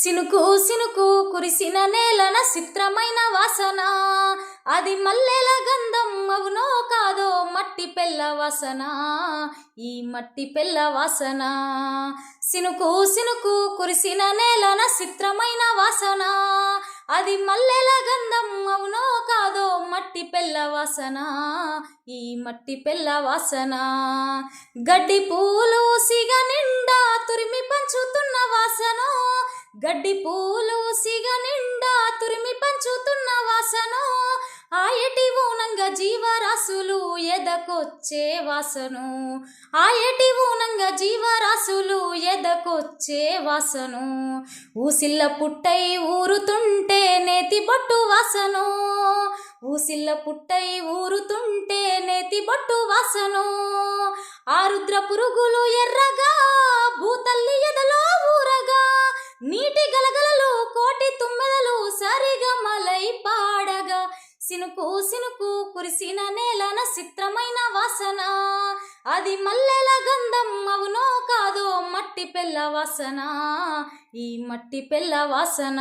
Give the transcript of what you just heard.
సినుకు సినుకు కురిసిన నేలన చిత్రమైన వాసన, అది మల్లెల గంధం అవునో కాదో మట్టి పెళ్ళ వాసన, ఈ మట్టి పెళ్ళ వాసన. సినుకు సినుకు కురిసిన నేలన చిత్రమైన వాసన, అది మల్లెల గంధం అవునో కాదో మట్టి పెళ్ళ వాసన, ఈ మట్టి పెళ్ళ వాసన. గడ్డి పూలు సిగ నిండా తురిమి పంచుతున్న వాసన, గడ్డి పూలు సిగ నిండా తురిమి పంచుతున్న వాసన, ఆయటి ఊనంగా జీవరాశులు ఎదకొచ్చే వాసను, ఆయటి ఊనంగా జీవరాశులు ఎదకొచ్చే వాసను. ఊసిల్ల పుట్టై ఊరుతుంటే నేతి బొట్టు వాసను, ఊసిల్ల పుట్టై ఊరుతుంటే నేతి బొట్టు వాసను. ఆరుద్ర పురుగులు ఎర్రగా భూతల్లి ఎదలో ఊరగా, నీటి గలగలలు కోటి తుమ్మెదలు సరిగమలై పాడగా, సినుకు సినుకు కురిసిన నేలన చిత్రమైన వాసన, అది మల్లెల గంధం అవునో కాదో మట్టి పెళ్ళ వాసన, ఈ మట్టి పెళ్ళ వాసన.